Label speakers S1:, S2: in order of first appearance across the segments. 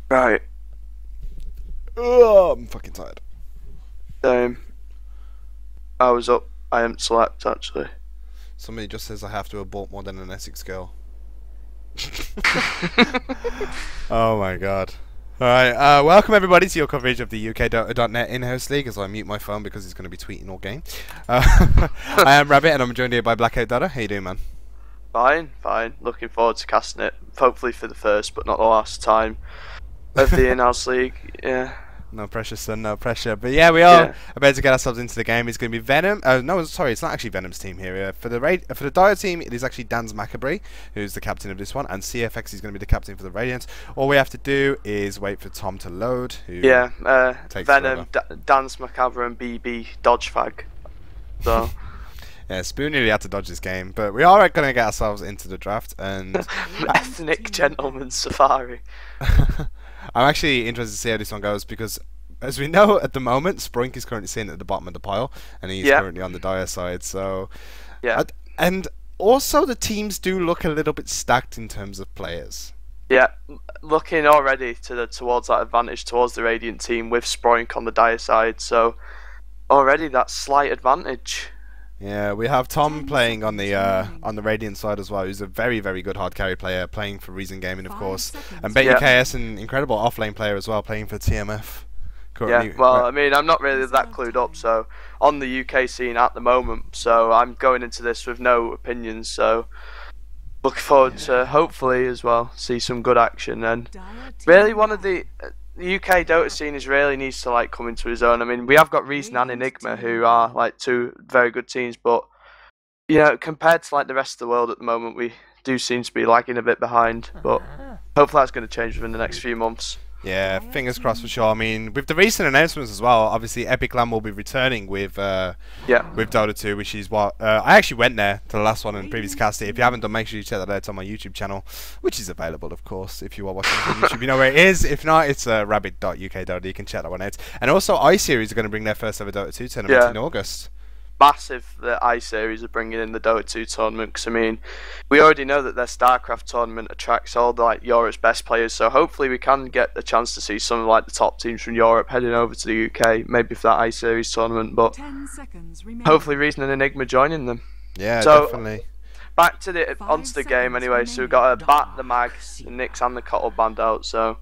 S1: Right.
S2: Oh, I'm fucking tired.
S1: Same. I was up. I haven't slept actually.
S2: Somebody just says I have to abort more than an Essex girl. Oh my god. Alright, welcome everybody to your coverage of the UK Dota.net in-house league as I mute my phone because he's going to be tweeting all game. I am Rabbit and I'm joined here by BlackoutDota. How you doing, man?
S1: Fine, fine. Looking forward to casting it. Hopefully for the first, but not the last time of the in-house league. Yeah.
S2: No pressure, son, no pressure. But yeah, we are about to get ourselves into the game. It's going to be Venom. No, sorry, it's not actually Venom's team here. For the Dire team, it is actually DanseMacabre, who's the captain of this one, and CFX is going to be the captain for the Radiant. All we have to do is wait for Tom to load.
S1: Venom, DanseMacabre, and BB dodge fag. So.
S2: Yeah, Spoon really had to dodge this game, but we are going to get ourselves into the draft and
S1: ethnic gentleman safari.
S2: I'm actually interested to see how this one goes because, as we know at the moment, Sprunk is currently sitting at the bottom of the pile, and he's currently on the Dire side. So, and also the teams do look a little bit stacked in terms of players. Yeah,
S1: looking already towards that advantage towards the Radiant team with Sprunk on the Dire side. So already that slight advantage.
S2: Yeah, we have Tom playing on the Radiant side as well, who's a very, very good hard carry player, playing for Reason Gaming, of course. And BetUKS, an incredible offlane player as well, playing for TMF.
S1: Currently. Yeah, well, I mean, I'm not really that clued up, so on the UK scene at the moment, so I'm going into this with no opinions, so looking forward to hopefully as well see some good action. And really one of the UK Dota scene really needs to like come into his own. I mean, we have got Reason and Enigma, who are like two very good teams, but you know, compared to like the rest of the world at the moment, we do seem to be lagging a bit behind. But hopefully that's going to change within the next few months.
S2: Yeah, fingers crossed for sure. I mean, with the recent announcements as well, obviously Epic Land will be returning with Dota 2, which is what I actually went there to the last one in the previous cast. If you haven't done, make sure you check that out on my YouTube channel, which is available, of course, if you are watching on YouTube. You know where it is. If not, it's rabbit.uk.dota. You can check that one out. And also, iSeries are going to bring their first ever Dota 2 tournament in August.
S1: Massive that iSeries are bringing in the Dota 2 tournament, because I mean, we already know that their StarCraft tournament attracts all the like Europe's best players, so hopefully we can get a chance to see some of like the top teams from Europe heading over to the UK, maybe for that iSeries tournament, but hopefully Reason and Enigma joining them.
S2: Yeah, so, definitely.
S1: Back to onto the game anyway, so we've got a Bat, the Mag, the Nyx and the Cottle band out, so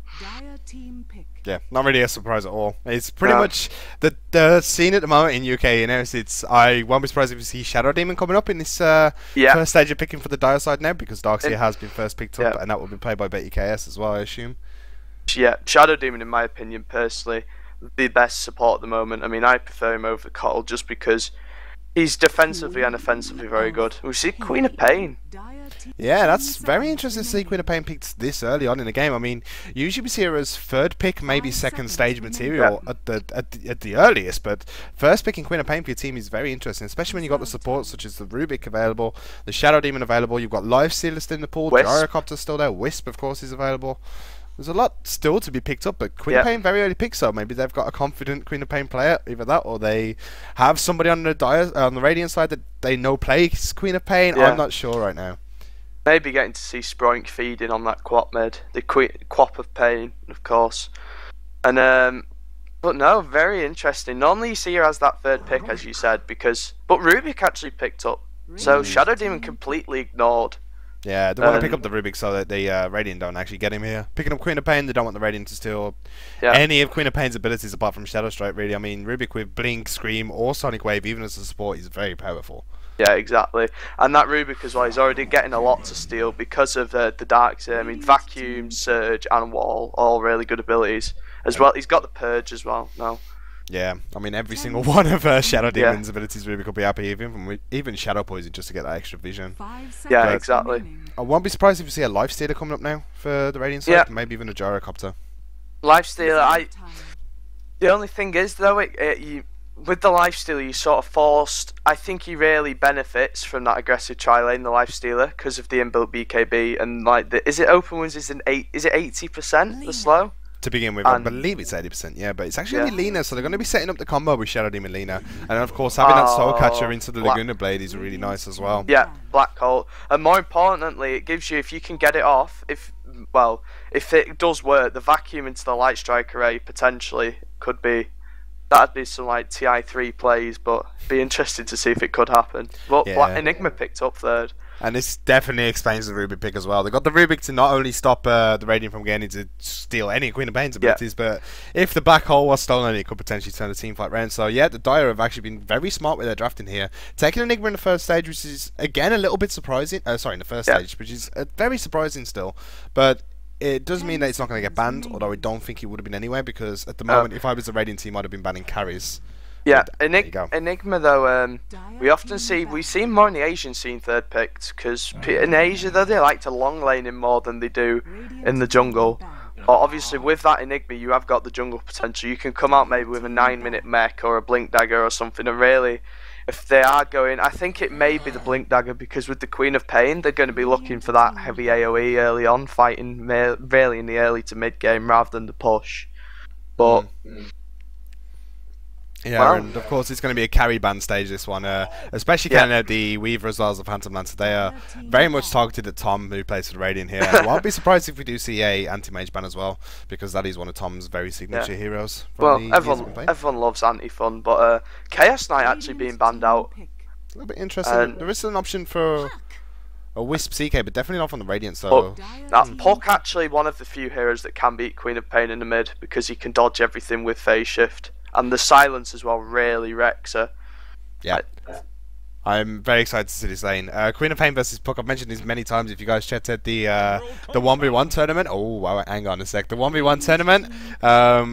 S2: yeah, not really a surprise at all. It's pretty much the scene at the moment in UK. You know, I won't be surprised if you see Shadow Demon coming up in this first stage of picking for the Dire side now, because Darkseer has been first picked up, and that will be played by BetUKS as well, I assume.
S1: Yeah, Shadow Demon, in my opinion, personally, the best support at the moment. I mean, I prefer him over Cottle just because he's defensively and offensively very good. We see Queen of Pain.
S2: Yeah, that's very interesting to see Queen of Pain picked this early on in the game. I mean, usually we see her as third pick, maybe second stage material at the earliest, but first picking Queen of Pain for your team is very interesting, especially when you've got the support such as the Rubik available, the Shadow Demon available, you've got Lifestealer still in the pool, Gyrocopter still there, Wisp of course is available. There's a lot still to be picked up, but Queen of Pain very early pick, so maybe they've got a confident Queen of Pain player, either that or they have somebody on the Radiant side that they know plays Queen of Pain. I'm not sure right now.
S1: Maybe getting to see Sprunk feeding on that Quap mid, the Quap of Pain, of course. And but no, very interesting. Normally you see her as that third pick, as you said, but Rubik actually picked up, so Shadow Demon completely ignored.
S2: Yeah, they want to pick up the Rubik so that the Radiant don't actually get him here. Picking up Queen of Pain, they don't want the Radiant to steal any of Queen of Pain's abilities apart from Shadow Strike, really. I mean, Rubik with Blink, Scream, or Sonic Wave, even as a support, is very powerful.
S1: Yeah, exactly. And that Rubik as well, he's already getting a lot to steal because of the Darkseer. I mean, Vacuum, Surge, and Wall, all really good abilities. As well, he's got the Purge as well now.
S2: Yeah, I mean, every single one of Shadow Demon's abilities Rubik will be happy, even Shadow Poison, just to get that extra vision.
S1: Yeah, exactly.
S2: I won't be surprised if you see a Lifestealer coming up now for the Radiant side, maybe even a Gyrocopter.
S1: Lifestealer, the only thing is, though, with the Lifestealer, you're sort of forced. I think he really benefits from that aggressive tri-lane, the Lifestealer, because of the inbuilt BKB and like is it open wounds? Is it 80% the slow?
S2: to begin with. I believe it's 80%, yeah, but it's actually going to be Lina, so they're going to be setting up the combo with Shadow Demon Lina. And of course, having that Soul Catcher into the Laguna Blade is really nice as well.
S1: Yeah, Black Hole. And more importantly, it gives you, if you can get it off, if it does work, the vacuum into the Light Strike array potentially could be, that'd be some like TI3 plays, but be interested to see if it could happen. But yeah. Enigma picked up third.
S2: And this definitely explains the Rubik pick as well. They got the Rubik to not only stop the Radiant from getting to steal any Queen of Pain's abilities, but if the Black Hole was stolen, it could potentially turn the team fight round. So yeah, the Dire have actually been very smart with their drafting here. Taking Enigma in the first stage, which is again a little bit surprising. Sorry, in the first stage, which is very surprising still. But it does mean that it's not going to get banned, although I don't think it would have been anyway, because at the moment, if I was the Radiant team, I'd have been banning carries.
S1: Yeah, Enigma though, we see him more in the Asian scene third picked, because in Asia though they like to long lane him more than they do in the jungle. But obviously with that Enigma you have got the jungle potential. You can come out maybe with a 9-minute mech or a blink dagger or something, and really, if they are going, I think it may be the blink dagger, because with the Queen of Pain they're going to be looking for that heavy AoE early on, fighting really in the early to mid game rather than the push. But
S2: yeah, and of course it's going to be a carry ban stage, this one, especially kind of the Weaver as well as the Phantom Lancer. They are very much targeted at Tom, who plays for the Radiant here. I won't be surprised if we do see a anti-mage ban as well, because that is one of Tom's very signature heroes.
S1: Well, everyone loves anti-fun, but Chaos Knight actually being banned out.
S2: A little bit interesting. There is still an option for a Wisp CK, but definitely not from the Radiant. So
S1: Puck actually one of the few heroes that can beat Queen of Pain in the mid, because he can dodge everything with phase shift. And the silence as well really wrecks her.
S2: Yeah. I'm very excited to see this lane. Queen of Pain versus Puck. I've mentioned this many times. If you guys checked out the 1v1 tournament. Oh, wow, hang on a sec. The 1v1 tournament.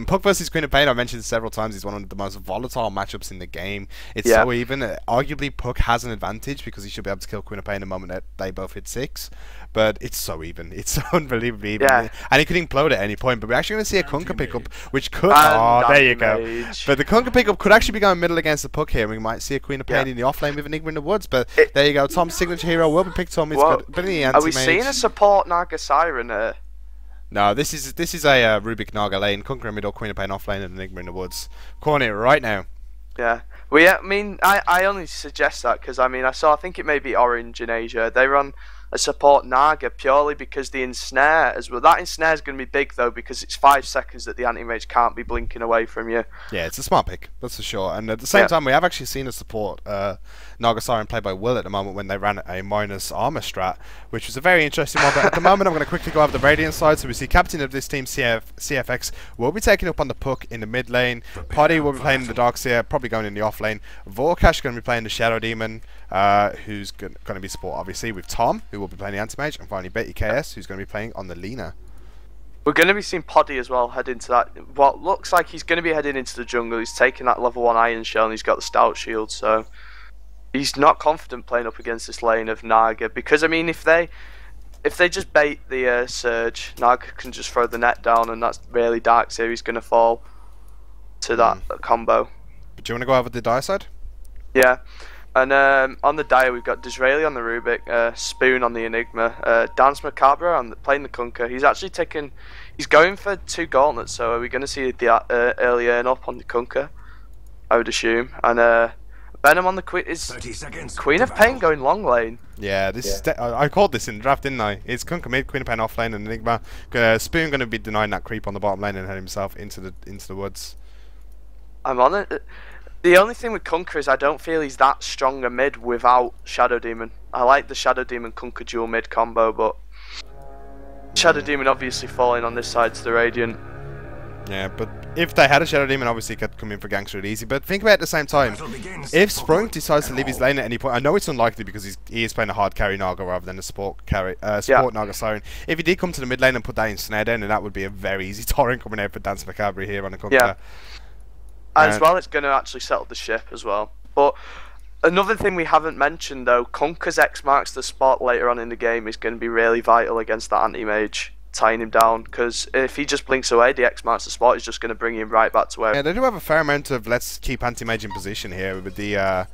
S2: Puck versus Queen of Pain, I've mentioned several times, is one of the most volatile matchups in the game. It's so even. Arguably, Puck has an advantage because he should be able to kill Queen of Pain the moment that they both hit 6. But it's so even. It's so unbelievably even. Yeah. And he could implode at any point. But we're actually going to see a Kunkka pickup, which could... Oh, there you go. But the Kunkka pickup could actually be going middle against the Puck here. We might see a Queen of Pain in the offlane with Enigma in the woods. But there you go. Tom's signature hero will be picked on. He's got the
S1: are we seeing a support Naga Siren here?
S2: No, this is a Rubik Naga lane. Kunkka in middle, Queen of Pain offlane, and Enigma in the woods. Calling it right now.
S1: Yeah. Well, yeah, I mean, I only suggest that because, I mean, I think it may be Orange in Asia. They run a support Naga purely because the ensnare as well. That ensnare is going to be big though, because it's 5 seconds that the anti-mage can't be blinking away from you. Yeah,
S2: it's a smart pick, that's for sure. And at the same time, we have actually seen a support Naga Siren played by Will at the moment when they ran a minus armor strat, which was a very interesting one. But at the moment, I'm going to quickly go over the Radiant side. So we see captain of this team, CFX, will be taking up on the Puck in the mid lane. Poddy will be playing the Darkseer, probably going in the off lane. Vorkash going to be playing the Shadow Demon, who's going to be support obviously with Tom, who will be playing the Anti-Mage, and finally Betty KS, who's going to be playing on the Lina.
S1: We're going to be seeing Poddy as well head into that. What looks like he's going to be heading into the jungle. He's taking that level 1 Iron Shell and he's got the Stout Shield, so he's not confident playing up against this lane of Naga, because I mean if they just bait the Surge, Naga can just throw the net down, and that's really Darkseer. He's going to fall to that combo.
S2: But do you want to go over the Dire side?
S1: Yeah. And on the Dire, we've got Disraeli on the Rubik, Spoon on the Enigma, DanseMacabre playing the Kunkka. He's actually he's going for 2 gauntlets, so are we going to see the early earn up on the Kunkka? I would assume. And Venom on the Queen of Pain going long lane.
S2: Yeah, this is I called this in the draft, didn't I? It's Kunkka mid, Queen of Pain off lane, and Enigma. Spoon going to be denying that creep on the bottom lane and head himself into the woods.
S1: I'm on it. The only thing with Kunkka is I don't feel he's that strong a mid without Shadow Demon. I like the Shadow Demon Kunkka dual mid combo, but Shadow Demon obviously falling on this side to the Radiant.
S2: Yeah, but if they had a Shadow Demon, obviously could come in for ganks really easy. But think about it at the same time, if Sprung decides to leave his lane at any point, I know it's unlikely because he is playing a hard carry Naga rather than a support Naga Siren. If he did come to the mid lane and put that in snare down, then that would be a very easy torrent coming out for DanseMacabre here on the Kunkka.
S1: Yeah. As well, it's going to actually settle the ship as well. But another thing we haven't mentioned though, Kunkka's X marks the spot later on in the game is going to be really vital against that anti-mage, tying him down, because if he just blinks away, the X marks the spot is just going to bring him right back to where...
S2: Yeah, they do have a fair amount of let's keep anti-mage in position here with the...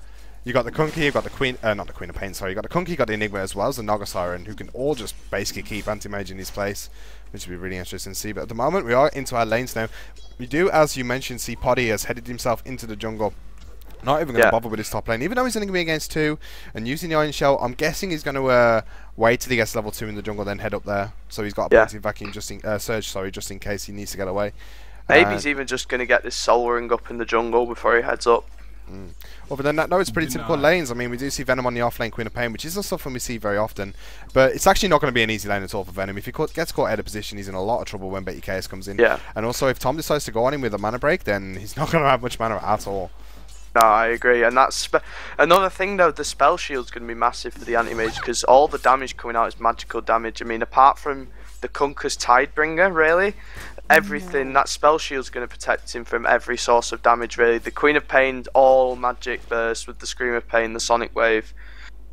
S2: you got the Kunkka, you've got the Queen... not the Queen of Pain, sorry. You got the Kunkka, you got the Enigma as well as the Naga Siren, who can all just basically keep anti-mage in his place. which would be really interesting to see. But at the moment, we are into our lanes now. We do, as you mentioned, see Poddy has headed himself into the jungle. Not even going to bother with his top lane, even though he's only going to be against 2 and using the Iron Shell. I'm guessing he's going to wait till he gets level 2 in the jungle, then head up there. So he's got a pointing vacuum just in surge, sorry, just in case he needs to get away.
S1: Maybe he's even just going to get this soul ring up in the jungle before he heads up.
S2: Other than that, no, it's pretty typical lanes. I mean, we do see Venom on the off lane, Queen of Pain, which isn't something we see very often. But it's actually not going to be an easy lane at all for Venom. If he gets caught out of position, he's in a lot of trouble when BTKS comes in.
S1: Yeah.
S2: And also, if Tom decides to go on him with a mana break, then he's not going to have much mana at all.
S1: No, I agree, and that's another thing though. The spell shield's going to be massive for the anti-mage because all the damage coming out is magical damage. I mean, apart from the Kunkka's Tidebringer, really, everything that spell shield's going to protect him from every source of damage. Really, the Queen of Pain, all magic burst with the Scream of Pain, the Sonic Wave,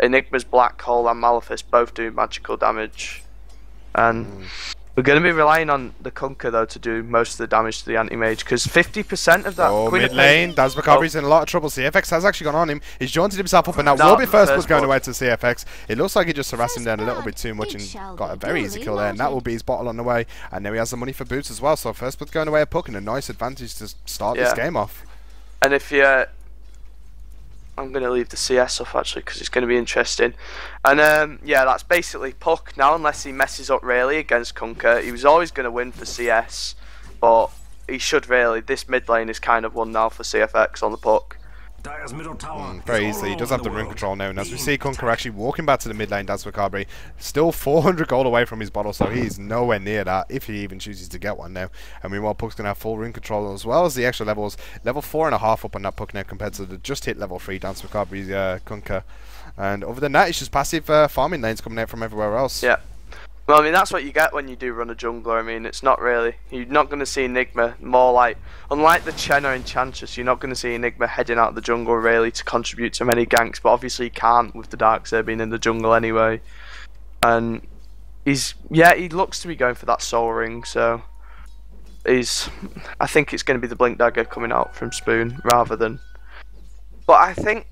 S1: Enigma's Black Hole and Malefice both do magical damage, and we're going to be relying on the Kunkka though to do most of the damage to the anti-mage because 50% of that. Queen
S2: mid lane, DanseMacabre in a lot of trouble. CFX has actually gone on him. He's jaunted himself up, and that will be first blood going away to CFX. It looks like he just harassed him down a little bit too much and got a very easy kill there, and that will be his bottle on the way. And now he has the money for boots as well. So first blood going away a Puck and a nice advantage to start this game off.
S1: And if you I'm going to leave the CS off actually because it's going to be interesting. And yeah, that's basically Puck now, unless he messes up really against Kunkka. He was always going to win for CS, but he should really. This mid lane is kind of won now for CFX on the Puck.
S2: Very easily. He does have the rune control now, and as we see Kunkka actually walking back to the mid lane, DanseMacabre still 400 gold away from his bottle, so he's nowhere near that if he even chooses to get one now. And meanwhile, Puck's gonna have full rune control as well as the extra levels, level 4.5 up on that Puck now compared to the just hit level 3 DanseMacabre's Kunkka. And other than that, it's just passive farming lanes coming out from everywhere else.
S1: Yeah. Well, I mean, that's what you get when you do run a jungler. I mean, it's not really... You're not going to see Enigma more like... Unlike the Chen or Enchantress, you're not going to see Enigma heading out of the jungle, really, to contribute to many ganks. But obviously he can't with the Darkseer being in the jungle anyway. And he's... Yeah, he looks to be going for that soul ring, so... I think it's going to be the Blink Dagger coming out from Spoon, rather than... But I think...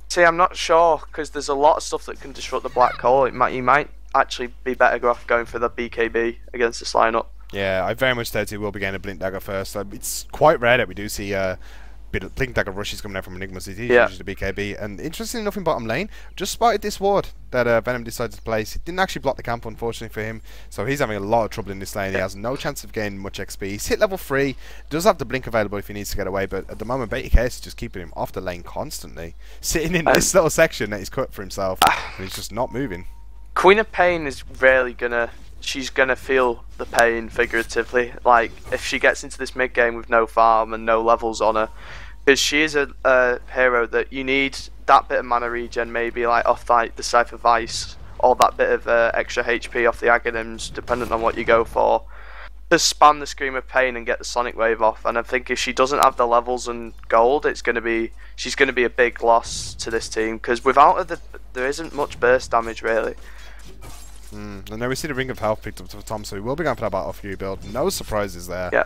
S1: See, I'm not sure because there's a lot of stuff that can disrupt the black hole. He might actually be better off going for the BKB against this lineup.
S2: Yeah, I very much doubt he will be getting a Blink Dagger first. It's quite rare that we do see Blink Dagger rushes coming out from Enigma City, usually the BKB. And interestingly enough in bottom lane, just spotted this ward that Venom decided to place. It didn't actually block the camp, unfortunately for him, so he's having a lot of trouble in this lane. He has no chance of gaining much XP. He's hit level 3, does have the blink available if he needs to get away, but at the moment BTKS is just keeping him off the lane constantly, sitting in this little section that he's cut for himself, and he's just not moving.
S1: Queen of Pain is really gonna... She's gonna feel the pain figuratively, like if she gets into this mid game with no farm and no levels on her, because she is a hero that you need that bit of mana regen, maybe like off like the Scythe of Ice, or that bit of extra HP off the Aghanims, depending on what you go for, to spam the Scream of Pain and get the Sonic Wave off. And I think if she doesn't have the levels and gold, she's gonna be a big loss to this team, because without her there isn't much burst damage really.
S2: And now we see the Ring of Health picked up for Tom, so he will be going for that Battle for You build. No surprises there.
S1: Yeah,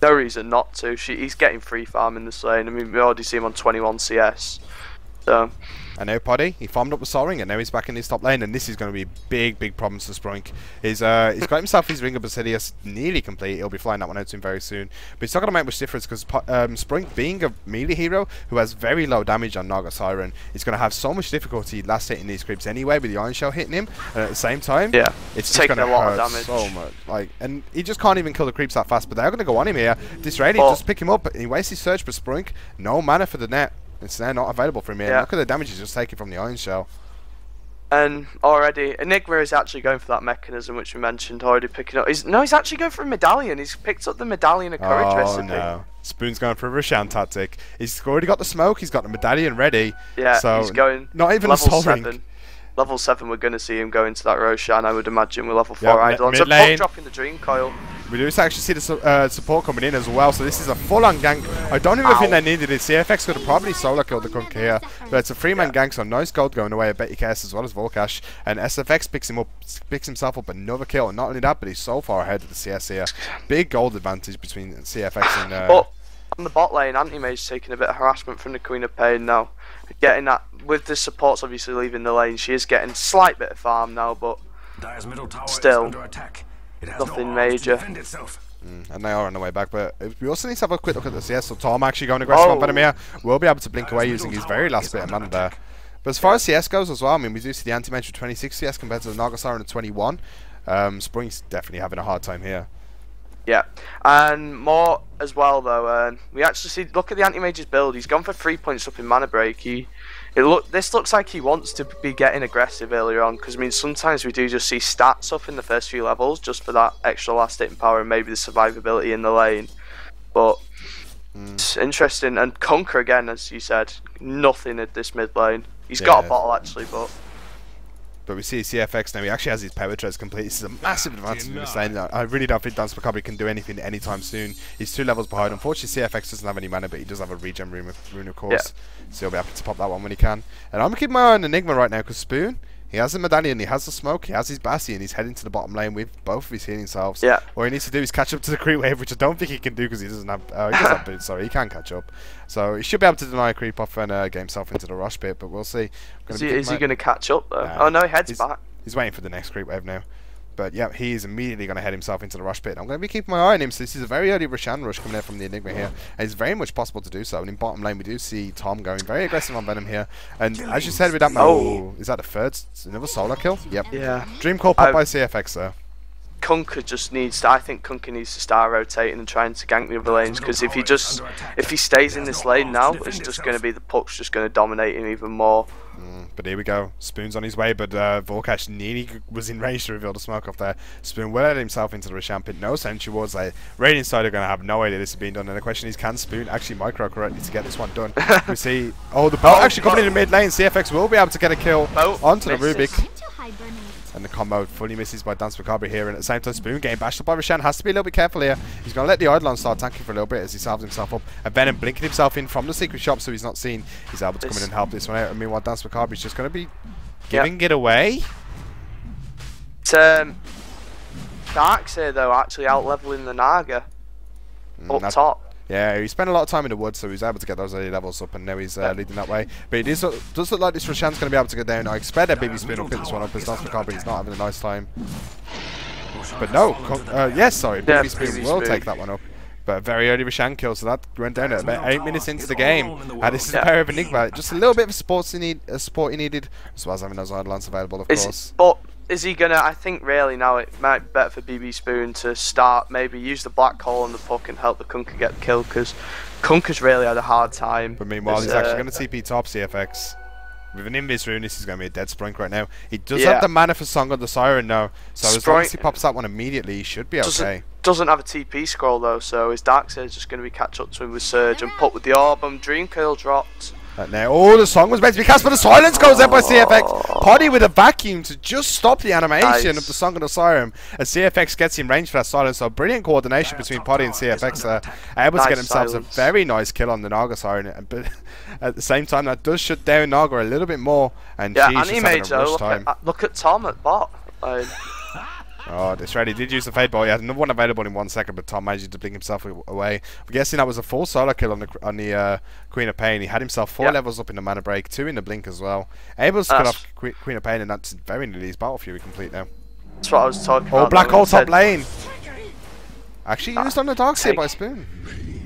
S1: no reason not to. He's getting free farm in this lane. I mean, we already see him on 21 CS. So.
S2: And now Poddy, he farmed up the Soul Ring, and now he's back in his top lane, and this is going to be big problems for Sprunk. He's got himself his Ring of Basilius nearly complete. He'll be flying that one out to him very soon. But it's not going to make much difference, because Sprunk, being a melee hero who has very low damage on Naga Siren, is going to have so much difficulty last hitting these creeps anyway, with the Iron Shell hitting him, and at the same time, it's just going to hurt so much. Like, and he just can't even kill the creeps that fast, but they're going to go on him here. Disraeli just pick him up, and he wastes his search for Sprunk. No mana for the net. It's now not available for him here. Look at the damage he's just taking from the Iron Shell.
S1: And already, Enigma is actually going for that mechanism which we mentioned, already picking up. He's actually going for a medallion. He's picked up the medallion of courage recipe.
S2: No. Spoon's going for a Roshan tactic. He's already got the smoke, he's got the medallion ready.
S1: Yeah,
S2: so
S1: he's going
S2: not even a Soul Ring.
S1: Level 7, we're going to see him go into that Roshan, I would imagine, with level 4 Eidolon. So Puck dropping the Dream Coil.
S2: We do actually see the support coming in as well, so this is a full-on gank. I don't even think they needed it. CFX could have probably solo killed the Kunkka here, but it's a 3-man gank, so nice gold going away at BTKS as well as Volcash, and SFX picks himself up another kill, and not only that, but he's so far ahead of the CS here. Big gold advantage between CFX and...
S1: But on the bot lane, Anti-Mage taking a bit of harassment from the Queen of Pain now. Getting that, with the supports obviously leaving the lane, she is getting a slight bit of farm now, but still nothing major.
S2: And they are on the way back, but we also need to have a quick look at the CS. So Tom actually going aggressive on Venom here. We'll be able to blink away using his very last bit of mana there. But as far as CS goes as well, I mean, we do see the Anti-Mage with 26 CS compared to the Naga Siren at 21. Spring's definitely having a hard time here.
S1: Yeah, and more as well though. We actually see, look at the Anti-Mage's build. He's gone for 3 points up in mana break. This looks like he wants to be getting aggressive earlier on, because I mean sometimes we do just see stats up in the first few levels just for that extra last hitting power and maybe the survivability in the lane. But it's interesting, and Conquer again, as you said, nothing at this mid lane. He's got a bottle actually, but
S2: we see CFX now. He actually has his power treads complete. This is a massive advantage in this lane. I really don't think DanseMacabre can do anything anytime soon. He's 2 levels behind. Unfortunately, CFX doesn't have any mana, but he does have a regen rune of course. So he'll be happy to pop that one when he can. And I'm keeping my eye on Enigma right now, because Spoon, he has the medallion, he has the smoke, he has his Bassi, and he's heading to the bottom lane with both of his healing salves.
S1: Yeah.
S2: What he needs to do is catch up to the creep wave, which I don't think he can do because he doesn't have. He does have boots, sorry, he can catch up. So he should be able to deny a creep off and get himself into the rush bit, but we'll see.
S1: Is he going to catch up though? Oh no, he heads back.
S2: He's waiting for the next creep wave now. But yeah, he is immediately going to head himself into the rush pit. I'm going to be keeping my eye on him. So this is a very early Roshan rush coming out from the Enigma here. And it's very much possible to do so. And in bottom lane, we do see Tom going very aggressive on Venom here. And as you said with that, is that the third? Another solo kill? Yep.
S1: Yeah.
S2: Dream call pop by CFX there.
S1: Conquer just needs to, I think Conquer needs to start rotating and trying to gank the other lanes, because if he stays in this lane now, it's just going to be the puck's just going to dominate him even more.
S2: But here we go. Spoon's on his way, but Vorkash nearly was in range to reveal the smoke off there. Spoon will let himself into the Roshan pit. No sentry wards. Radiant side are going to have no idea this is being done. And the question is, can Spoon actually micro correctly to get this one done? We see, the boat actually coming in the mid lane. CFX will be able to get a kill onto the Rubik. And the combo fully misses by DanseMacabre here, and at the same time Spoon getting bashed up by Roshan. Has to be a little bit careful here. He's going to let the Eidolon start tanking for a little bit as he salves himself up. And Venom blinking himself in from the secret shop so he's not seen. He's able to come in and help this one out. And meanwhile DanseMacabre is just going to be giving it away.
S1: Dark's here though, actually out-leveling the Naga up top.
S2: Yeah, he spent a lot of time in the woods, so he was able to get those early levels up, and now he's leading that way. But it does look like this Roshan's going to be able to go down. I expect that BB Spoon will pick this one up, as DanseMacabre is not having a nice time. But no, yes, sorry, BB Spoon will take that one up. But a very early Roshan kill, so that went down at about 8 minutes into the game. This is a pair of Enigma. Just a little bit of support he needed, as well as having those Eidolons available, of course.
S1: But is he gonna? I think really now it might be better for BB Spoon to start, maybe use the black hole on the puck and help the Conquer get the kill, because Conquer's really had a hard time.
S2: But meanwhile, he's actually going to TP top CFX. With an Invis rune, this is going to be a dead Sprunk right now. He does have the mana for Song of the Siren now, so as long as he pops that one immediately, he should be okay.
S1: Doesn't have a TP scroll though, so his Darkseid is just going to be catch up to him with Surge and put with the Orb. Dream Curl dropped.
S2: Now, the song was meant to be cast, but the silence goes out by CFX. Poddy with a vacuum to just stop the animation of the Song of the Siren, as CFX gets in range for that silence. So brilliant coordination between Poddy and CFX, able to get themselves a very nice kill on the Naga Siren. But at the same time, that does shut down Naga a little bit more. And she's just having a rush time.
S1: Look at Tom at bot.
S2: Oh, this ready did use the Fade Ball. He had another one available in 1 second, but Tom managed to blink himself away. I'm guessing that was a full solo kill on the Queen of Pain. He had himself 4 levels up in the mana break, 2 in the blink as well. Able to cut off Queen of Pain, and that's very nearly his Battle Fury complete now.
S1: That's what I was talking about.
S2: Black Hole top lane. Actually used on the Darkseid by Spoon.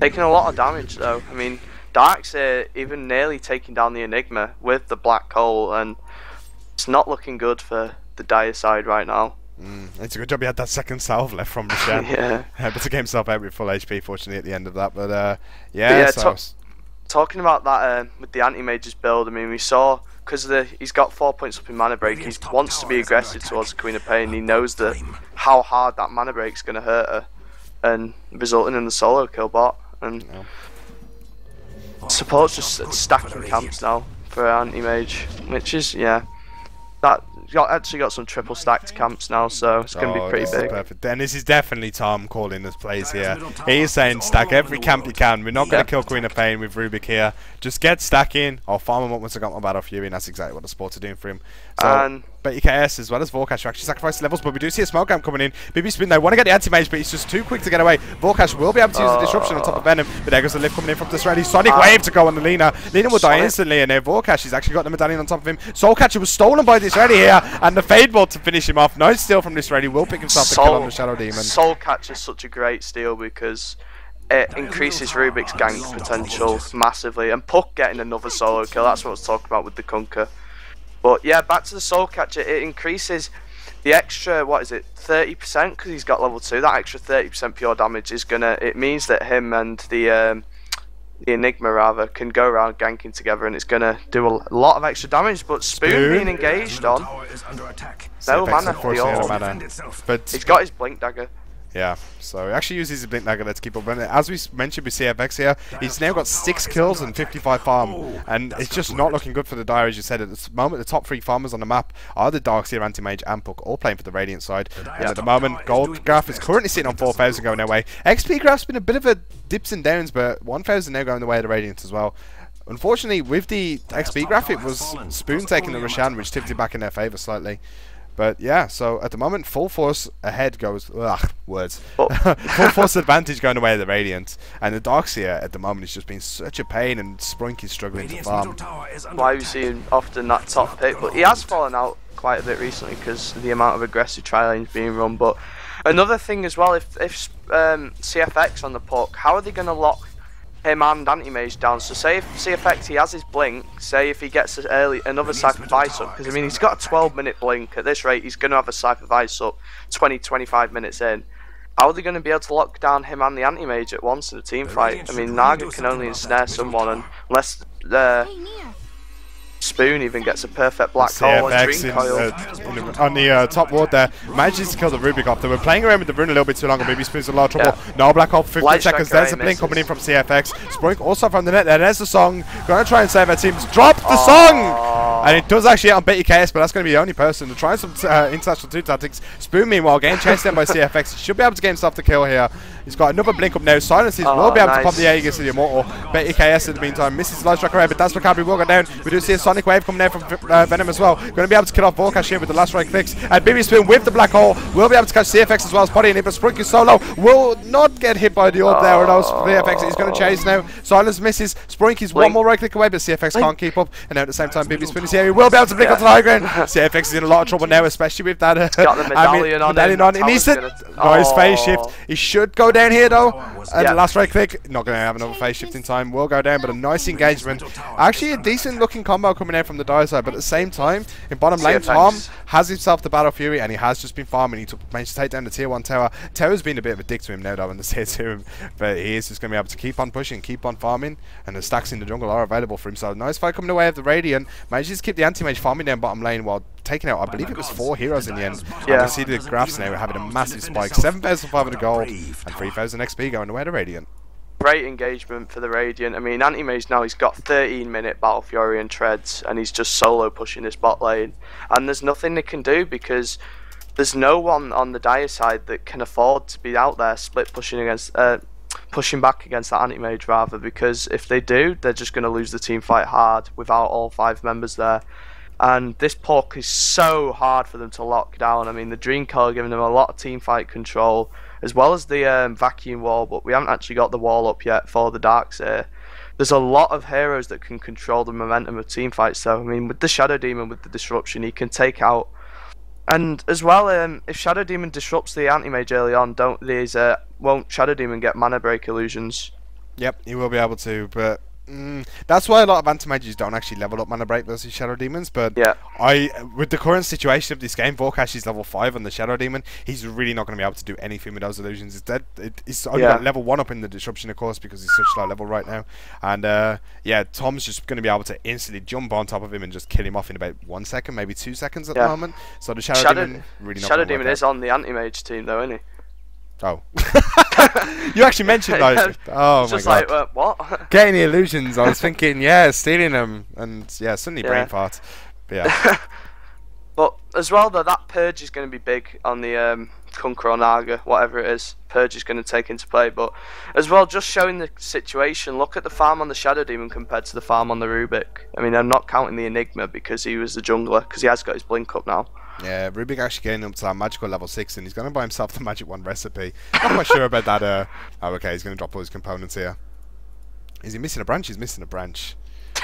S1: Taking a lot of damage though. I mean, Darkseid even nearly taking down the Enigma with the Black Hole, and it's not looking good for the dire side right now.
S2: It's a good job he had that second salve left from Roshan. Able to get himself out with full HP, fortunately, at the end of that. But
S1: talking about that with the Anti-Mage's build, I mean, we saw, because he's got 4 points up in mana break, he wants to be aggressive towards the Queen of Pain. He knows that how hard that mana break's going to hurt her, and resulting in the solo kill bot. And support's just stacking camps now for Anti-Mage, which is, that. Actually got some triple stacked camps now, so it's going to be pretty big.
S2: Perfect. Then this is definitely Tom calling his plays here. He's saying stack every camp you can. We're not going to kill Queen of Pain with Rubik here. Just get stacking. I'll farm him up once I got my Battle Fury, and that's exactly what the sports are doing for him. So,
S1: and
S2: but EKS as well as Vorkash actually sacrifice levels, but we do see a smoke camp coming in. BB Spoon, they want to get the anti-mage, but he's just too quick to get away. Vorkash will be able to use the disruption on top of Venom, but there goes the lift coming in from Disraeli. Sonic Wave to go on the Lina. Lina will die instantly, and now Vorkash has actually got the medallion on top of him. Soul Catcher was stolen by Disraeli here, and the Fade Bolt to finish him off. Nice steal from Disraeli, will pick himself the kill on the Shadow Demon.
S1: Soul Catcher is such a great steal because it increases Rubik's gank potential massively, and Puck getting another solo kill, that's what I was talking about with the Kunker. But yeah, back to the Soul Catcher, it increases the extra, what is it, 30%, because he's got level 2, that extra 30% pure damage is gonna, it means that him and the Enigma rather, can go around ganking together, and it's gonna do a lot of extra damage, but Spoon being engaged on, no mana for the ult.
S2: But
S1: he's got his Blink Dagger.
S2: Yeah, so he actually uses his Blink Dagger to keep up. And as we mentioned with CFX here, he's now got 6 kills and 55 farm. And it's just not looking good for the Dire, as you said. At this moment, the top 3 farmers on the map are the Darkseer, Anti-Mage, and Puck, all playing for the Radiant side. And at the moment, Gold Graph is currently sitting on 4,000 going their way. XP Graph's been a bit of a dips and downs, but 1,000 now going the way of the Radiant as well. Unfortunately, with the XP Graph, it was Spoon taking the Roshan, which tipped it back in their favour slightly. But yeah, so at the moment, full force ahead goes, words. Full force advantage going away at the Radiant. And the Darkseer at the moment is just being such a pain, and Sprunky's struggling to farm.
S1: Why we see him often that top pick, but he has fallen out quite a bit recently because of the amount of aggressive tri-lanes being run. But another thing as well, if CFX on the Puck, how are they going to lock him and Anti-Mage down? So say if CFX, he has his blink, say if he gets another Scythe of Ice up, because I mean he's got a 12-minute blink, at this rate he's going to have a Scythe of Ice up 20-25 minutes in. How are they going to be able to lock down him and the Anti-Mage at once in a team fight? I mean, Naga can only ensnare someone, and unless Spoon even gets a perfect black hole and Dream Coil.
S2: On the top ward there, manages to kill the Rubik off. They were playing around with the rune a little bit too long, and maybe Spoon's in a lot of trouble. No black hole for 15 seconds. There's a blink coming in from CFX. Sprunk also from the net there. There's the song. Gonna try and save our teams. Drop the song! And it does actually hit on BTKS, but that's going to be the only person. They're trying some international 2 tactics. Spoon, meanwhile, getting chased down by CFX. He should be able to get himself the kill here. He's got another blink up now. Silences will be able to pop the Aegis to the Immortal. BTKS in the meantime misses the light strike array, but DanseMacabre will go down. We do see a Sonic Wave coming down from Venom as well. Going to be able to kill off Vorkash here with the last right clicks. And BB Spoon with the black hole will be able to catch CFX as well as Potty in it, but Sprunky solo will not get hit by the orb there. Or those CFX he's going to chase now. Silence misses. Sprunky's one more right click away, but CFX can't keep up. And now at the same time, BB Spoon is here. He will be able to blink onto the high ground. CFX is in a lot of trouble now, especially with that
S1: got the medallion on him.
S2: He needs it. Nice phase shift. He should go down here though. And the last right click, not going to have another phase shift in time. Will go down, but a nice engagement. Actually, a decent looking combo coming out from the Dire side, but at the same time, in bottom lane, Tom has himself the Battle Fury, and he has just been farming. He managed to take down the tier 1 tower. Tower's been a bit of a dick to him now, though, in the tier 2, but he is just going to be able to keep on pushing, keep on farming, and the stacks in the jungle are available for him. So nice fight coming away of the Radiant. Manages to keep the Anti-Mage farming down bottom lane while taking out, I believe it was 4 heroes in the end. And we see the graphs now having a massive spike. 7,500 gold and 3,000 XP going away to Radiant.
S1: Great engagement for the Radiant. I mean, Anti-Mage now, he's got 13-minute Battle Fury and Treads, and he's just solo pushing his bot lane. And there's nothing they can do because there's no one on the Dire side that can afford to be out there split pushing against, pushing back against that Anti-Mage rather, because if they do, they're just going to lose the team fight hard without all 5 members there. And this Puck is so hard for them to lock down. I mean, the Dream Coil giving them a lot of team fight control, as well as the vacuum wall, but we haven't actually got the wall up yet for the Darkseer. There's a lot of heroes that can control the momentum of team fights, so I mean, with the Shadow Demon, with the disruption, he can take out. And as well, if Shadow Demon disrupts the Anti-Mage early on, won't Shadow Demon get mana break illusions?
S2: Yep, he will be able to, but that's why a lot of anti-mages don't actually level up mana break versus Shadow Demons. But
S1: yeah,
S2: with the current situation of this game, Vorkash is level 5 on the Shadow Demon. He's really not going to be able to do anything with those illusions. Instead, it's only got level 1 up in the disruption, of course, because he's such low level right now. And yeah, Tom's just going to be able to instantly jump on top of him and just kill him off in about 1 second, maybe 2 seconds at the moment. So the Shadow Demon really not.
S1: Shadow Demon is on the anti-mage team though, isn't he?
S2: Oh. You actually mentioned those. Oh my god.
S1: Like, what?
S2: Getting the illusions. I was thinking, yeah, stealing them. And yeah, suddenly brain fart. But yeah.
S1: But as well, though, that purge is going to be big on the Kunkka or Naga, whatever it is, Purge is going to take into play. But as well, just showing the situation, look at the farm on the Shadow Demon compared to the farm on the Rubik. I mean, I'm not counting the Enigma because he was the jungler, because he has got his blink up now.
S2: Yeah, Rubik actually getting up to that magical level 6, and he's going to buy himself the Magic 1 recipe. Not quite sure about that. Oh, okay, he's going to drop all his components here. Is he missing a branch? He's missing a branch.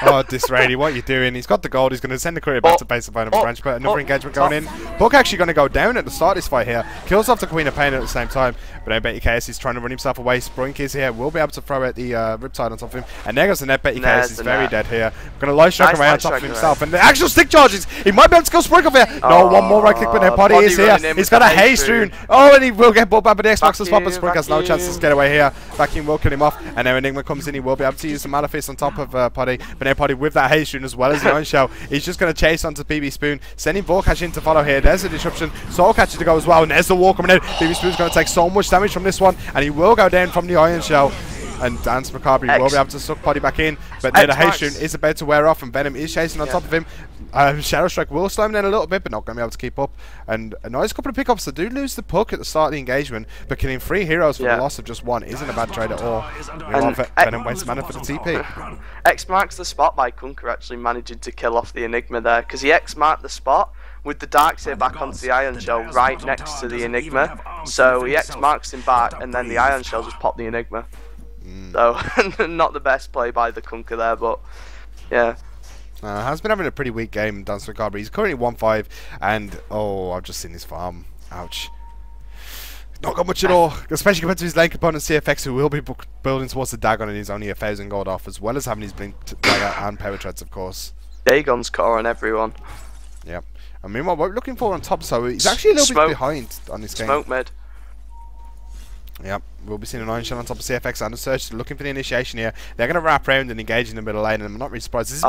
S2: Oh, Disraeli, what are you doing? He's got the gold. He's going to send the courier back to base to find another branch, but another engagement going in. Puck actually going to go down at the start of this fight here. Kills off the Queen of Pain at the same time, but I bet you KS is trying to run himself away. Sprink is here. Will be able to throw out the Riptide on top of him. And there goes the net. Bet you KS is very dead here. Going to light strike away on top of himself. And the actual stick charges. He might be able to go Sprink off here. No, one more right click, but now Poddy is here. He's got a haste rune. Oh, and he will get bought back, but the X-Max the spot, but Sprink has no chance to get away here. Vacuum will kill him off. And now Enigma comes in. He will be able to use the Malefice on top of Poddy. But now Poddy with that haste rune as well as the Iron Shell. He's just going to chase onto BB Spoon, sending Vorkash in to follow here. There's a disruption. Soul Catcher to go as well. And there's the wall coming out. BB Spoon's going to take so much damage from this one, and he will go down from the Iron Shell. And DanseMacabre will be able to suck Poddy back in, but now the haste rune is about to wear off, and Venom is chasing on top of him. Shadow Strike will slow him down a little bit, but not going to be able to keep up. And a nice couple of pickups. They do lose the puck at the start of the engagement, but killing 3 heroes for the loss of just 1 isn't a bad trade at all. And Venom waits mana for the TP.
S1: X marks the spot by Kunkka actually managing to kill off the Enigma there, because he X marked the spot with the Darkseer back onto the Iron Shell right next to the Enigma. So he X marks him back, and then the Iron Shell just popped the Enigma. So, not the best play by the Kunkka there, but yeah.
S2: Has been having a pretty weak game, DanseMacabre. He's currently 1-5, and oh, I've just seen his farm. Ouch. Not got much at all, especially compared to his lane opponent CFX, who will be building towards the Dagon, and he's only 1,000 gold off, as well as having his blink dagger and power treads, of course.
S1: Dagon's core on everyone.
S2: Yep. And meanwhile, what we're looking for on top, so he's actually a little bit behind on this game.
S1: Smoke mid.
S2: Yep, we'll be seeing an Iron Shell on top of CFX and a Search looking for the initiation here. They're going to wrap around and engage in the middle lane, and I'm not really surprised. This,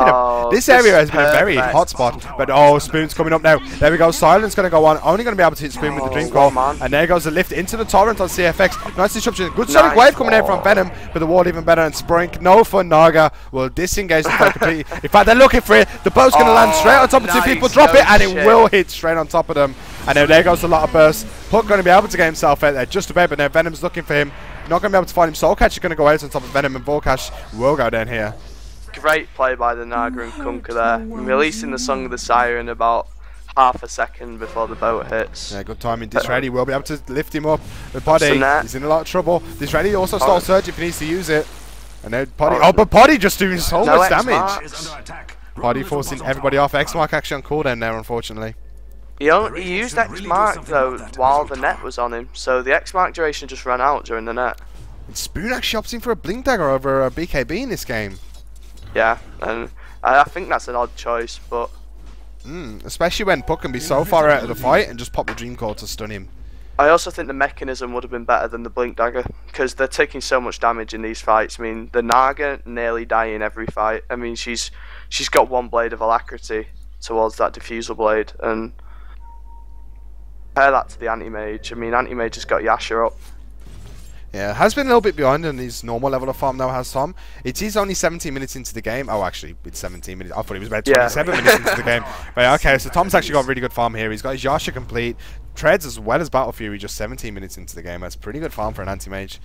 S2: this area has been a very hot spot, but oh, Spoon's coming up now. There we go, Silence going to go on, only going to be able to hit Spoon with the Dream Core, and there goes the lift into the Torrent on CFX. Nice disruption, good Sonic Wave coming out from Venom, but the wall even better, and Sprink, no fun, Naga will disengage the fight completely. In fact, they're looking for it, the boat's going to land straight on top of 2 people, drop it, and it will hit straight on top of them. And now there goes a lot of burst. Puck going to be able to get himself out there just about, but now Venom's looking for him. Not going to be able to find him. Soul Catcher going to go out on top of Venom, and Vorkash will go down here.
S1: Great play by the Naga and Kunkka there. Releasing the Song of the Siren about half a second before the boat hits.
S2: Yeah, good timing. Disraeli will be able to lift him up. The Poddy, he's in a lot of trouble. Disraeli also stole Surge if he needs to use it. And now Poddy, but Poddy just doing so much damage. Poddy forcing everybody off. X-Mark actually on cooldown there, unfortunately.
S1: He used X-Mark though while the net was on him, so the X-Mark duration just ran out during the net.
S2: And Spoon actually opts in for a Blink Dagger over a BKB in this game.
S1: Yeah, and I think that's an odd choice, but...
S2: especially when Puck can be so far out of the fight and just pop the Dream Core to stun him.
S1: I also think the mechanism would have been better than the Blink Dagger, because they're taking so much damage in these fights. I mean, the Naga nearly dying every fight. I mean, she's got 1 blade of alacrity towards that diffusal blade, and... compare that to the Anti-Mage. I mean, Anti-Mage has got Yasha up.
S2: Yeah, has been a little bit behind on his normal level of farm now, has Tom. It is only 17 minutes into the game. Oh, actually, it's 17 minutes. I thought it was about 27 minutes into the game. But okay, so Tom's actually got a really good farm here. He's got his Yasha complete. Treads as well as Battle Fury just 17 minutes into the game. That's pretty good farm for an Anti-Mage.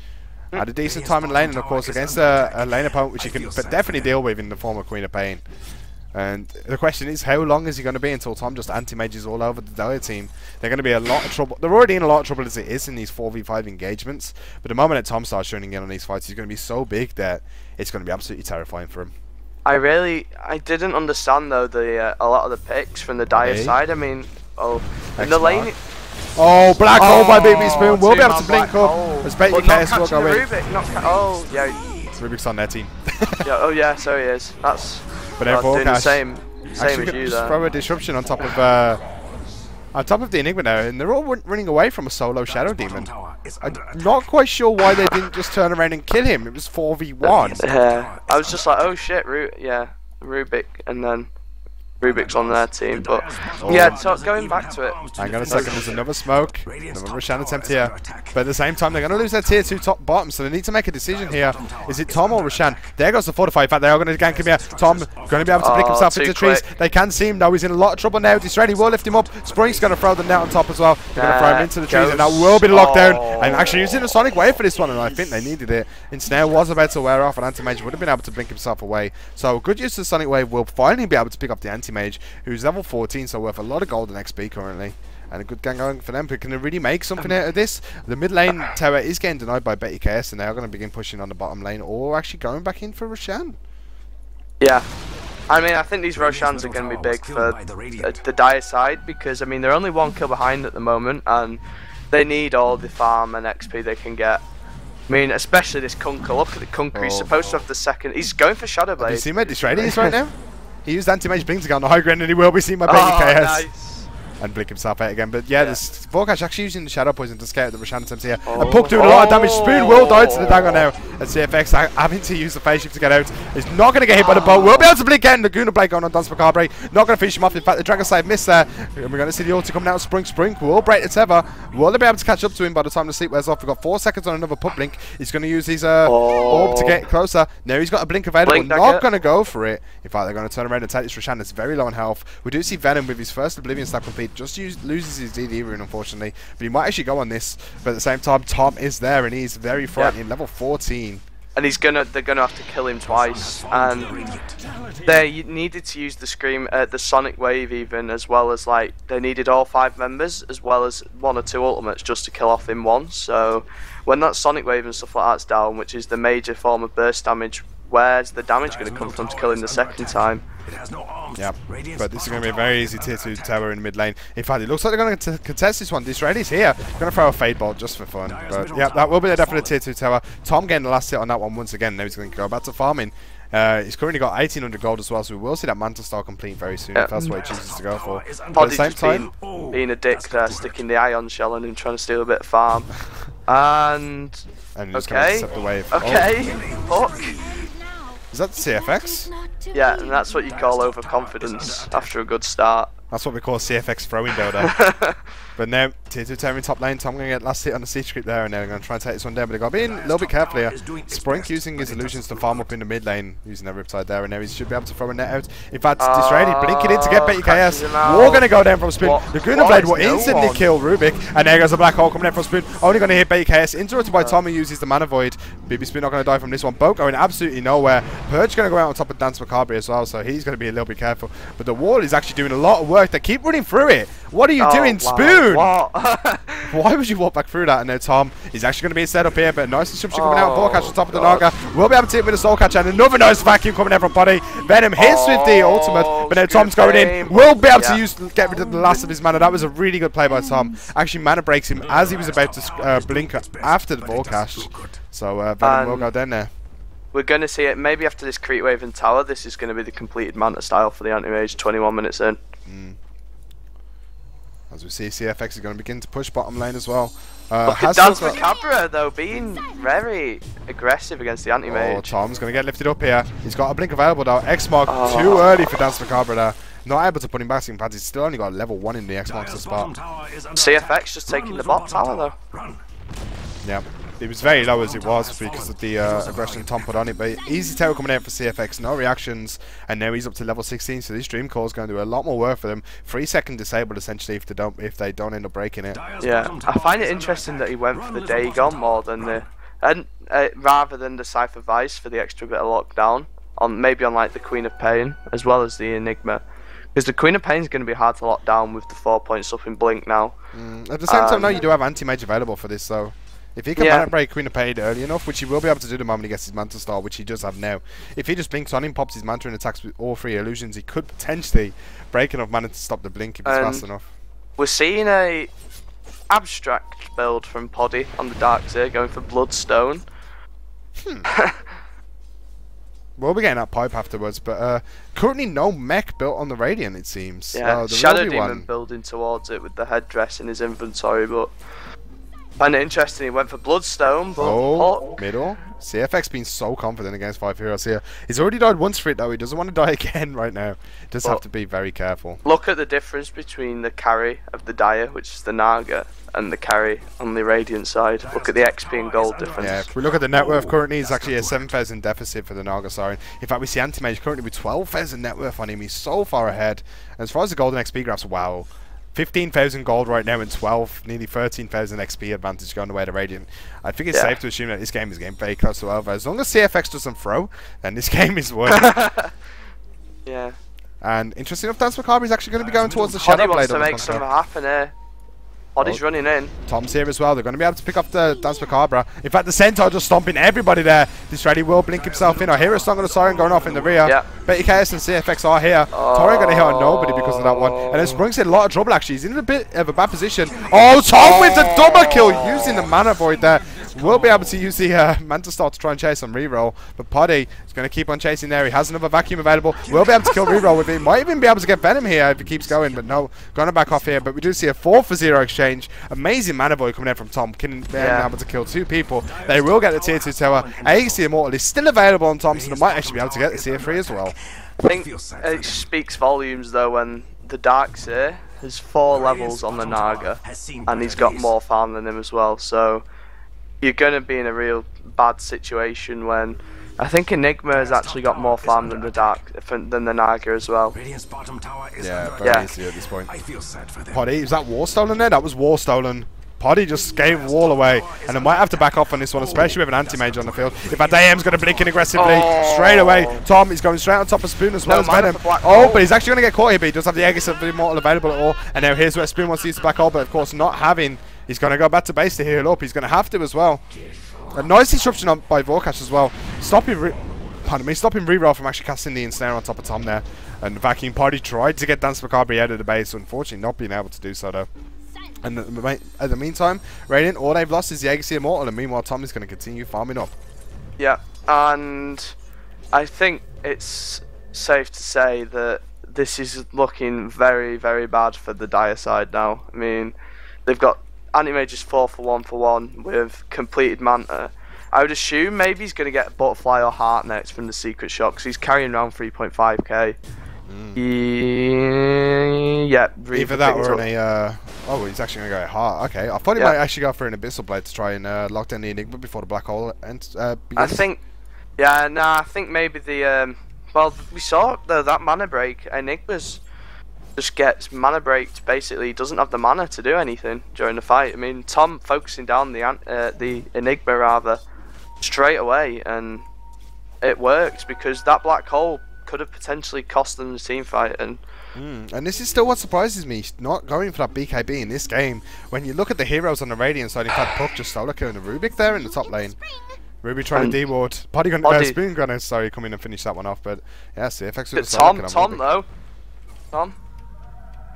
S2: Had a decent time in lane, and of course against a lane opponent which he can definitely deal with in the form of Queen of Pain. And the question is, how long is he going to be until Tom just anti-mages all over the Dahlia team? They're going to be a lot of trouble. They're already in a lot of trouble as it is in these 4v5 engagements. But the moment that Tom starts showing in on these fights, he's going to be so big that it's going to be absolutely terrifying for him.
S1: I didn't understand though a lot of the picks from the Dire side. I mean, in the lane.
S2: Oh, black hole by BB Spoon. We'll be able to blink up. Respect your KS will go in. Rubik's on their team.
S1: Yeah, oh yeah, so he is. That's.
S2: But then
S1: doing the same as you there.
S2: Throw a disruption on top of the Enigma now, and they're all running away from a solo Shadow Demon. I'm not quite sure why they didn't just turn around and kill him. It was 4v1.
S1: Yeah, I was just like, oh shit, Rubik, and then Rubik's on their team, but yeah, so going back to it.
S2: Hang on a second, there's another smoke. Another Roshan attempt here. But at the same time, they're going to lose their tier 2 top bottom, so they need to make a decision here. Is it Tom or Roshan? There goes the fortify. In fact, they are going to gank him here. Tom going to be able to blink himself into trees. They can see him though. He's in a lot of trouble now. Disraeli will lift him up. Spring's going to throw the net on top as well. They're going to throw him into the trees, and that will be the lockdown. And actually using a Sonic Wave for this one, and I think they needed it. Ensnare was about to wear off, and Anti-Mage would have been able to blink himself away. So good use of the Sonic Wave will finally be able to pick up the Anti-Mage, who's level 14, so worth a lot of gold and XP currently. And a good gang going for them. But can they really make something out of this? The mid lane tower is getting denied by Betty KS, and they are going to begin pushing on the bottom lane, or actually going back in for Roshan.
S1: Yeah. I mean, I think these Roshans are going to be big for the Dire side, because, I mean, they're only 1 kill behind at the moment, and they need all the farm and XP they can get. I mean, especially this Kunkka. Look at the Kunkka. He's supposed to have the second. He's going for Shadow Blade.
S2: Have you seen where Disraeli is right now? He used Anti-Mage Blink to go on the high ground, and he will be seen by Betty KS. Nice. And blink himself out again. But yeah, this Vorkash actually using the Shadow Poison to scare out the Roshan attempts here. And Puck doing a lot of damage. Spoon will die to the dagger now. And CFX having to use the phase shift to get out. He's not going to get hit by the bolt. Will be able to blink again. Laguna Blade going on DanseMacabre. Not going to finish him off. In fact, the Dragon Slave missed there. And we're going to see the ulti coming out. Spring will break the tether. Will they be able to catch up to him by the time the sleep wears off? We've got 4 seconds on another Puck blink. He's going to use his orb to get closer. Now he's got a blink available. Blink not going to go for it. In fact, they're going to turn around and take this Roshan. It's very low on health. We do see Venom with his first Oblivion stack complete. Just loses his DD rune, unfortunately, but he might actually go on this. But at the same time, Tom is there, and he's very frightening. Level 14, and they're gonna have to kill him twice. And they needed to use the the Sonic Wave even, as well as like they needed all 5 members as well as 1 or 2 ultimates just to kill off him once. So when that Sonic Wave and stuff like that's down, which is the major form of burst damage, where's the damage going to come from to kill him the second time? Yeah, but this is going to be a very easy tier 2 tower in the mid lane. In fact, it looks like they're going to contest this one. Disraeli's here. Going to throw a Fade Bolt just for fun. But yeah, that will be a definite tier 2 tower. Tom getting the last hit on that one once again. Now he's going to go back to farming. He's currently got 1800 gold as well, so we will see that Mantle Star complete very soon if that's what he chooses to go for. But at the same time,
S1: being a dick there, sticking the Ion Shell in and trying to steal a bit of farm. And
S2: he's going to accept the wave.
S1: Okay, fuck.
S2: Is that the CFX?
S1: Yeah, and that's what you call overconfidence after a good start.
S2: That's what we call CFX throwing Dota. But now, tier 2 tower in top lane. Tom going to get last hit on the siege creep there, and they're going to try and take this one down. But they've got to be a little bit careful here. Sprink using his illusions to farm up in the mid lane, using that Riptide there, and now he should be able to throw a net out. In fact, Disraeli blinking in to get Betty KS. We're going to go down from Spoon. The Laguna Blade will instantly kill Rubik, and there goes a black hole coming in from Spoon. Only going to hit Betty KS. Interrupted by Tom, who uses the Mana Void. BB Spoon not going to die from this one. Boat going absolutely nowhere. Purge going to go out on top of DanseMacabre as well, so he's going to be a little bit careful. But the wall is actually doing a lot of work. They keep running through it. What are you doing, Spoon? Why would you walk back through that? And now Tom is actually going to be set up here, but a nice disruption coming out. Vorkash on top of the Naga. We'll be able to hit with a Soul Catcher, and another nice vacuum coming out from Body. Venom hits with the ultimate, but now Tom's going in. We'll be able to get rid of the last of his mana. That was a really good play by Tom. Actually, mana breaks him as he was about to blink after the Vorkash. So Venom will go down there.
S1: We're going to see it maybe after this Creep Wave and Tower. This is going to be the completed Manta style for the Anti-Mage 21 minutes in.
S2: As we see, CFX is going to begin to push bottom lane as well.
S1: Look at DanseMacabre though, being very aggressive against the Anti-Mage.
S2: Oh, Tom's going to get lifted up here. He's got a blink available though. X-Mark too early for DanseMacabre there. Not able to put him back in pads. He's still only got level 1 in the X-Mark spot.
S1: CFX just taking the bot tower though.
S2: Yeah. It was very low as it was because of the aggression Tom put on it, but easy tower coming out for CFX, no reactions, and now he's up to level 16, so this Dream Core is going to do a lot more work for them. 3-second disabled essentially if they don't end up breaking it.
S1: Yeah, I find it interesting that he went for the Dagon more than the, rather than the Cypher Vice for the extra bit of lockdown, maybe on like the Queen of Pain as well as the Enigma. Because the Queen of Pain is going to be hard to lock down with the 4 points up in Blink now.
S2: At the same time, now you do have Anti-Mage available for this, so if he can mana break Queen of Pain early enough, which he will be able to do the moment he gets his Manta Star, which he does have now. If he just blinks on him, pops his Manta and attacks with all 3 illusions, he could potentially break enough mana to stop the blink if it's fast enough.
S1: We're seeing a abstract build from Poddy on the Darks here, going for Bloodstone.
S2: We'll be getting that pipe afterwards, but currently no mech built on the Radiant, it seems.
S1: Yeah, Shadow Demon building towards it with the headdress in his inventory, but Find it interesting, he went for Bloodstone, but
S2: middle. CFX been so confident against 5 heroes here. He's already died once for it though, he doesn't want to die again right now. Does have to be very careful.
S1: Look at the difference between the carry of the Dire, which is the Naga, and the carry on the Radiant side. Look at the XP and gold difference.
S2: Yeah, if we look at the net worth currently, it's actually a 7,000 deficit for the Naga Siren. In fact, we see Anti-Mage currently with 12,000 net worth on him. He's so far ahead. And as far as the golden XP graphs, wow. 15,000 gold right now and 12, nearly 13,000 XP advantage going away to Radiant. I think it's safe to assume that this game is getting very close to over. As long as CFX doesn't throw, then this game is won.
S1: Yeah.
S2: And interesting enough, DanseMacabre is actually going to be going towards the Shadow Blade.
S1: Wants to make something happen here. Body's running in.
S2: Tom's here as well. They're going to be able to pick up the DanseMacabre. In fact, the Centaur just stomping everybody there. This ready will blink himself in. I hear a song of the Siren going off in the rear.
S1: Yeah.
S2: Betty KS and CFX are here. Tori going to hit on nobody because of that one. And then Sprung's in a lot of trouble actually. He's in a bit of a bad position. Oh, Tom with the double kill using the Mana Void there. Will be able to use the Manta Star to try and chase on reroll. But Poddy is going to keep on chasing there. He has another vacuum available. Will be able to kill reroll with it. Might even be able to get Venom here if he keeps going. But no, going to back off here. But we do see a 4-for-0 exchange. Amazing Mana Void coming in from Tom. Being able to kill 2 people. They will get the tier 2 tower. AC Immortal is still available on Tom. So they might actually be able to get the tier 3 as well.
S1: I think it speaks volumes though when the Darkseer has 4 levels on the Naga. And he's got more farm than him as well. So you're going to be in a real bad situation when I think Enigma has actually got more farm than the Naga as well.
S2: Yeah, very easy at this point. Poddy, is that War Stolen there? That was War Stolen. Poddy just gave Wall away, and they might have to back off on this one, especially with an anti-mage on the field. In fact, AM's going to blink in aggressively straight away. Tom is going straight on top of Spoon as well as Venom. Oh, but he's actually going to get caught here, but he does have the Aegis of the Immortal available at all. And now here's where Spoon wants to use the black hole, but of course not having. He's going to go back to base to heal up. He's going to have to as well. A nice disruption on by Vorkash as well. Stopping reroll from actually casting the ensnare on top of Tom there. And Vacuum Party tried to get DanseMacabre out of the base, unfortunately not being able to do so though. And in the meantime, Radiant, all they've lost is the Aegis Immortal, and meanwhile Tom is going to continue farming up.
S1: Yeah, and I think it's safe to say that this is looking very, very bad for the Dire side now. I mean, they've got Anti-Mage is 4-for-1 with completed Manta. I would assume maybe he's going to get a Butterfly or Heart next from the Secret Shot, because he's carrying around 3.5k. Yeah,
S2: either that or an oh, he's actually going to go Heart. Okay, I thought he might actually go for an Abyssal Blade to try and lock down the Enigma before the Black Hole begins.
S1: I think, I think maybe the well, we saw that Mana Break. Enigma's just gets Mana Breaked. Basically, he doesn't have the mana to do anything during the fight. I mean, Tom focusing down the Enigma rather straight away, and it works because that Black Hole could have potentially cost them the team fight. And
S2: this is still what surprises me, not going for that BKB in this game. When you look at the heroes on the Radiant side, in fact, Puck just solo killing the Rubik there in the top lane. Ruby trying to D-ward. Spoon gonna come in and finish that one off, but yeah, CFX with
S1: Tom though. Tom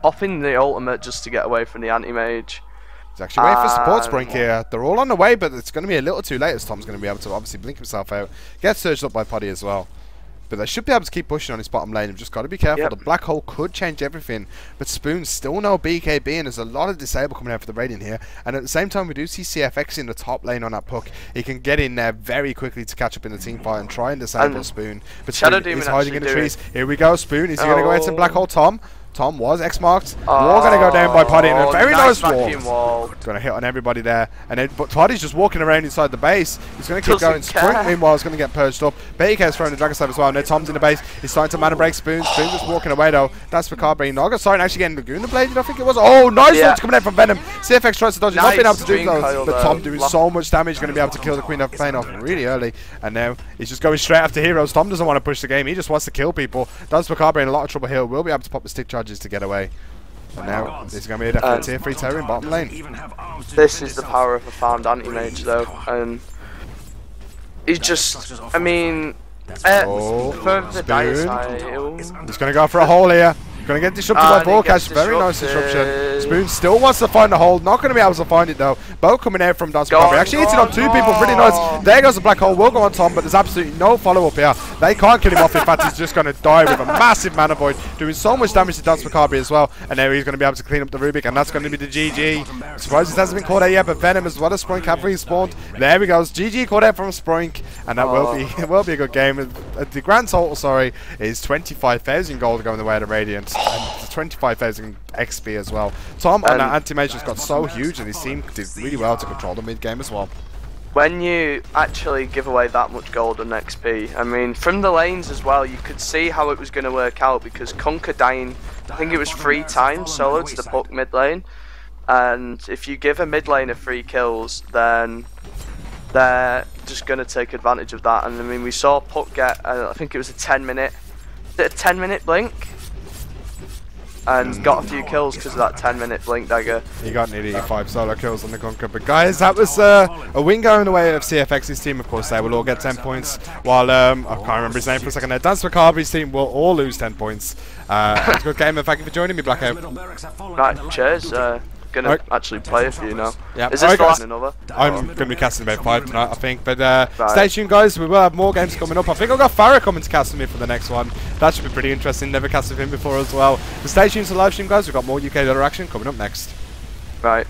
S1: popping the ultimate just to get away from the anti-mage.
S2: He's actually waiting for support Sprink here. They're all on the way, but it's going to be a little too late as Tom's going to be able to obviously blink himself out. Get surged up by Poddy as well. But they should be able to keep pushing on his bottom lane. You've just got to be careful. The Black Hole could change everything, but Spoon's still no BKB, and there's a lot of disable coming out for the Radiant here. And at the same time, we do see CFX in the top lane on that Puck. He can get in there very quickly to catch up in the team fight and try and disable Spoon. But Spoon is hiding in the trees. Here we go, Spoon. Is he going to go into Black Hole? Tom was X-marked. Wall going to go down by Poddy, and a very nice wall. Going to hit on everybody there. And then, but Poddy's just walking around inside the base. He's going to keep going. Sprint, meanwhile, is going to get purged up. BK's throwing the Dragon Slave as well. Now Tom's in the base. He's starting to mana break Spoon. Spoon just walking away though. That's for Macabre. Naga Siren actually getting Laguna Bladed, I think it was. Oh, nice launch coming out from Venom. CFX tries to dodge it, not being able to do so. But Tom doing so much damage, going to be able to kill the Queen of Pain off really early. And now he's just going straight after heroes. Tom doesn't want to push the game. He just wants to kill people. That's Macabre in a lot of trouble here. Will be able to pop the stick charges to get away. And now this is going to be a definite tier 3 terror in bottom lane.
S1: This is the power of a farmed anti-mage though, and he's just, I mean, for the Dire side,
S2: he's going to go for a hole here. Going to get disrupted by Broadcast. Very nice disruption. Spoon still wants to find the hole. Not going to be able to find it though. Both coming out from DanseMacabre. Actually hitting on 2 people. Pretty nice. There goes the black hole. Will go on Tom, but there's absolutely no follow-up here. They can't kill him off. In fact, he's just going to die with a massive mana void. Doing so much damage to DanseMacabre as well. And now he's going to be able to clean up the Rubik. And that's going to be the GG. I'm surprised it hasn't been caught out yet, but Venom as well as Sproink have respawned. There we go. GG caught out from Sproink. And that will be a good game. The grand total, sorry, is 25,000 gold going the way of the Radiant. And 25,000 XP as well. Tom and Anti-Mage just got so huge, and his team did really well to control the mid game as well.
S1: When you actually give away that much gold and XP, I mean, from the lanes as well, you could see how it was going to work out, because Conker dying, I think it was 3 times solo to the Puck mid lane, and if you give a mid laner 3 kills, then they're just going to take advantage of that. And I mean, we saw Puck get, I think it was a 10-minute blink, and got a few kills because of that 10-minute blink dagger.
S2: He got nearly 5 solo kills on the Conker. But guys, that was a win going the way of CFX's team. Of course, they will all get 10 points, while I can't remember his name for a second there. DanseMacabre's team will all lose 10 points. It's a good game, and thank you for joining me, Blackout.
S1: Right, cheers. Gonna actually play a few now.
S2: Yeah.
S1: Is this for another?
S2: I'm gonna be casting about 5 tonight, I think. But stay tuned, guys. We will have more games coming up. I think I've got Farah coming to cast with me for the next one. That should be pretty interesting. Never casted with him before as well. But stay tuned to the live stream, guys. We've got more UK Dota action coming up next.
S1: Right.